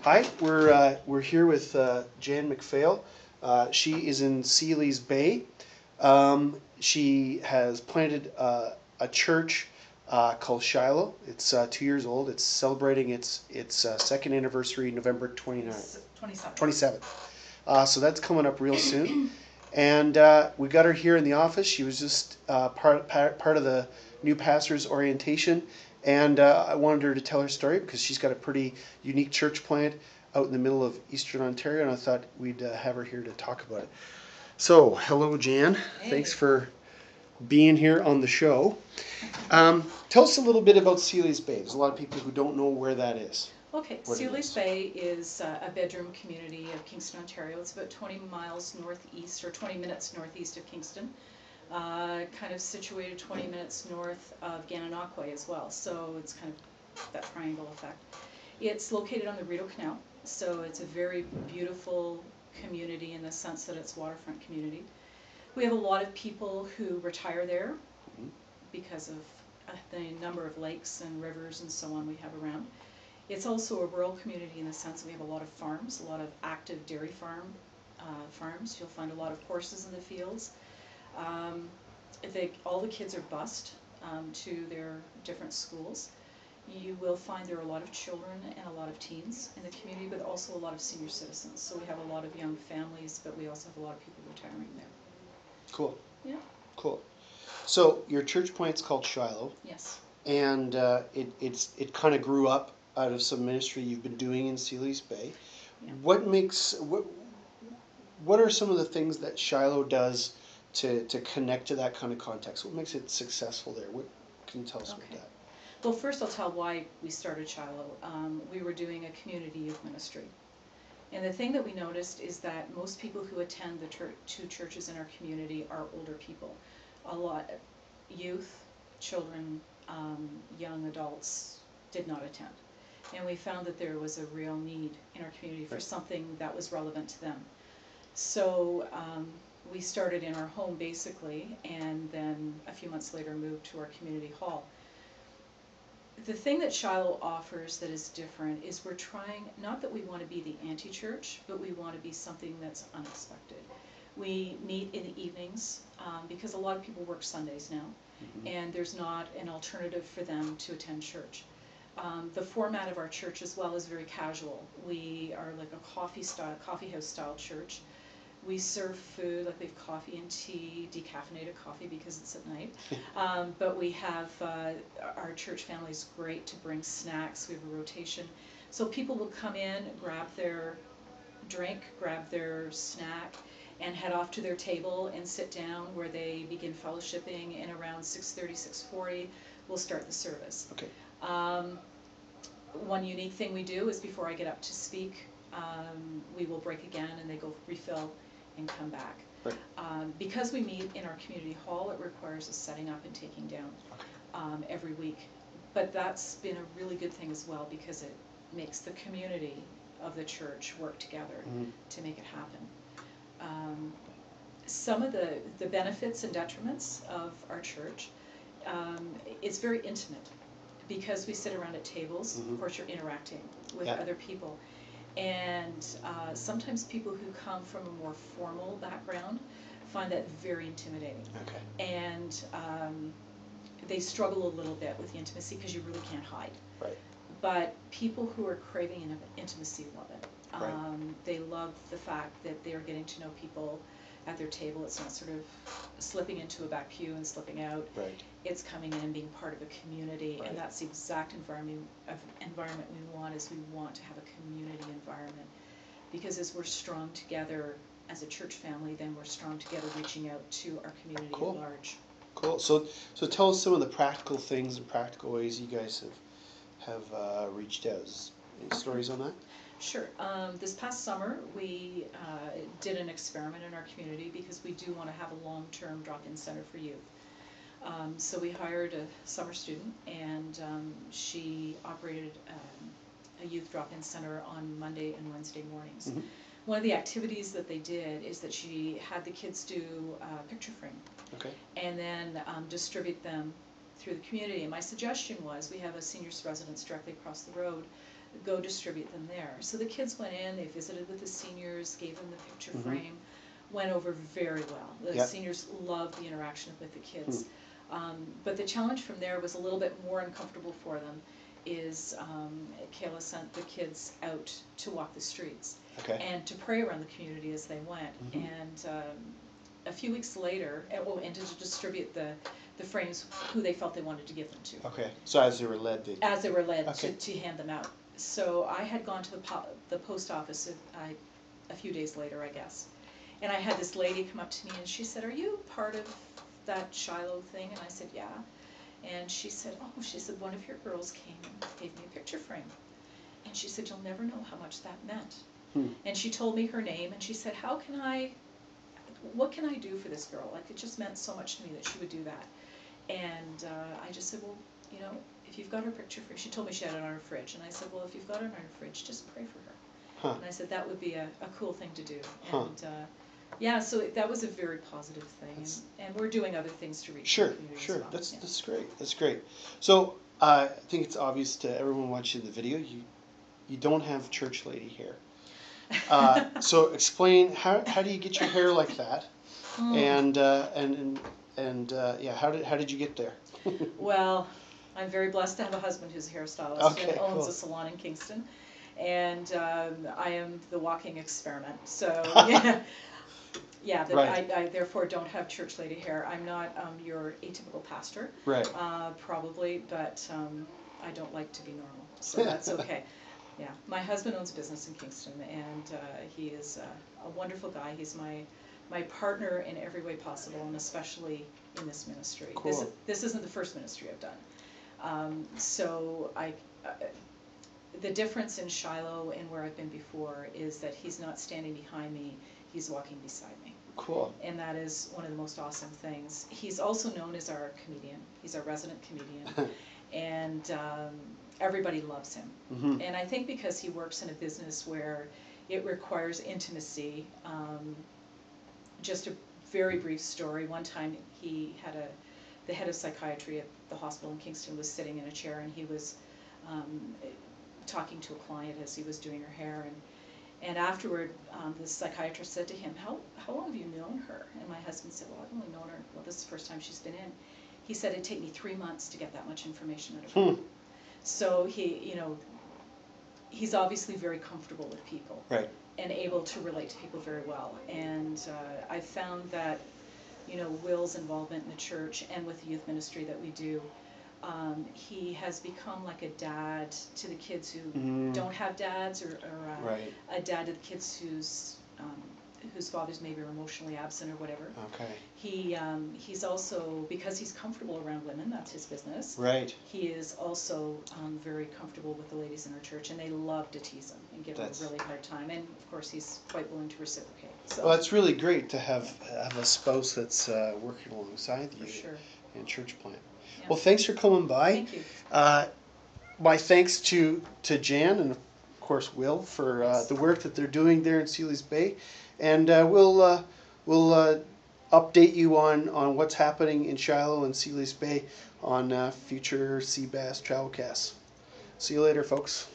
Hi, we're here with Jan MacPhail. She is in Seeley's Bay. She has planted a church called Shiloh. It's 2 years old. It's celebrating its second anniversary, November 29th. 27th. So that's coming up real soon. And we got her here in the office. She was just part of the new pastor's orientation. And I wanted her to tell her story because she's got a pretty unique church plant out in the middle of Eastern Ontario, and I thought we'd have her here to talk about it. So, hello, Jan. Hey. Thanks for being here on the show. Tell us a little bit about Seeley's Bay. There's a lot of people who don't know where that is. Okay, What it Seeley's is. Bay is a bedroom community of Kingston, Ontario. It's about 20 miles northeast, or 20 minutes northeast of Kingston. Kind of situated 20 minutes north of Gananoque as well, so it's kind of that triangle effect. It's located on the Rideau Canal, so it's a very beautiful community in the sense that it's waterfront community. We have a lot of people who retire there because of the number of lakes and rivers and so on we have around. It's also a rural community in the sense that we have a lot of farms, a lot of active dairy farms. You'll find a lot of horses in the fields. All the kids are bused to their different schools. You will find there are a lot of children and a lot of teens in the community, but also a lot of senior citizens. So we have a lot of young families, but we also have a lot of people retiring there. Cool. Yeah. Cool. So your church plant's called Shiloh. Yes. And it kind of grew up out of some ministry you've been doing in Seeley's Bay. Yeah. What are some of the things that Shiloh does to connect to that kind of context? What makes it successful there? What can you tell us about that? Well, first I'll tell why we started Shiloh. We were doing a community youth ministry. And the thing that we noticed is that most people who attend the two churches in our community are older people. A lot youth, children, young adults did not attend. And we found that there was a real need in our community for something that was relevant to them. So we started in our home basically, and then a few months later moved to our community hall. The thing that Shiloh offers that is different is we're trying, not that we want to be the anti-church, but we want to be something that's unexpected. We meet in the evenings because a lot of people work Sundays now, and there's not an alternative for them to attend church. The format of our church as well is very casual. We are like a coffee house style church. We serve food, like we have coffee and tea, decaffeinated coffee because it's at night. But we have, our church family is great to bring snacks. We have a rotation. So people will come in, grab their drink, grab their snack, and head off to their table and sit down where they begin fellowshipping, and around 6:30, 6:40, we'll start the service. Okay. One unique thing we do is before I get up to speak, we will break again and they go refill and come back. Right. Because we meet in our community hall, it requires us setting up and taking down every week. But that's been a really good thing as well because it makes the community of the church work together to make it happen. Some of the benefits and detriments of our church, it's very intimate because we sit around at tables. Of course, you're interacting with other people. And sometimes people who come from a more formal background find that very intimidating. Okay. And they struggle a little bit with the intimacy because you really can't hide. Right. But people who are craving intimacy love it. Right. They love the fact that they're getting to know people at their table. It's not sort of slipping into a back pew and slipping out. Right. It's coming in and being part of a community, Right. and that's the exact environment we want. Is we want to have a community environment, because as we're strong together as a church family, then we're strong together reaching out to our community at large. Cool. So tell us some of the practical things and practical ways you guys have reached out. Any stories on that? Sure. This past summer, we did an experiment in our community because we do want to have a long-term drop-in center for youth. So we hired a summer student, and she operated a youth drop-in center on Monday and Wednesday mornings. One of the activities that they did is that she had the kids do a picture frame. Okay. And then distribute them through the community. And my suggestion was, we have a seniors residence directly across the road go distribute them there. So the kids went in, they visited with the seniors, gave them the picture frame, went over very well. The Yep. seniors loved the interaction with the kids. But the challenge from there was a little bit more uncomfortable for them, is Kayla sent the kids out to walk the streets Okay. and to pray around the community as they went. And a few weeks later, and to distribute the frames who they felt they wanted to give them to. Okay. So as they were led, they... As they were led Okay. to hand them out. So I had gone to the post office a few days later, I guess. And I had this lady come up to me and she said, "Are you part of that Shiloh thing?" And I said, "Yeah." And she said, "Oh," she said, "one of your girls came and gave me a picture frame." And she said, "You'll never know how much that meant." And she told me her name and she said, what can I do for this girl? Like, it just meant so much to me that she would do that. And I just said, "Well, you know, if you've got her picture frame," she told me she had it on her fridge. And I said, "Well, if you've got it on her fridge, just pray for her." And I said, that would be a cool thing to do. And yeah, so that was a very positive thing. And we're doing other things to reach the community as well. That's great. That's great. So I think it's obvious to everyone watching the video, you don't have church lady hair. So explain, how do you get your hair like that? And yeah, how did you get there? Well, I'm very blessed to have a husband who's a hairstylist and owns a salon in Kingston. And I am the walking experiment. So yeah, I therefore don't have church lady hair. I'm not your atypical pastor, right? Probably, but I don't like to be normal, so that's okay. Yeah, my husband owns a business in Kingston, and he is a wonderful guy. He's my partner in every way possible, and especially in this ministry. Cool. This isn't the first ministry I've done. So the difference in Shiloh and where I've been before is that he's not standing behind me, he's walking beside me. Cool. And that is one of the most awesome things. He's also known as our comedian. He's our resident comedian. And everybody loves him. And I think because he works in a business where it requires intimacy. Just a very brief story. One time the head of psychiatry at the hospital in Kingston was sitting in a chair, and he was talking to a client as he was doing her hair, and afterward the psychiatrist said to him, how long have you known her? And my husband said, "Well, I've only known her, well, this is the first time she's been in." He said, "It'd take me 3 months to get that much information out of her." So he's obviously very comfortable with people, right, and able to relate to people very well. And I found that Will's involvement in the church and with the youth ministry that we do, he has become like a dad to the kids who don't have dads, or right, a dad to the kids whose fathers maybe are emotionally absent or whatever. Okay. He's also, because he's comfortable around women, that's his business. Right. He is also very comfortable with the ladies in our church, and they love to tease him and give him a really hard time. And of course, he's quite willing to reciprocate. So. Well, it's really great to have a spouse that's working alongside you in church plant. Yeah. Well, thanks for coming by. Thank you. My thanks to Jan and of course Will for the work that they're doing there in Seeley's Bay, and we'll update you on what's happening in Shiloh and Seeley's Bay on future Seabass Travelcasts. See you later, folks.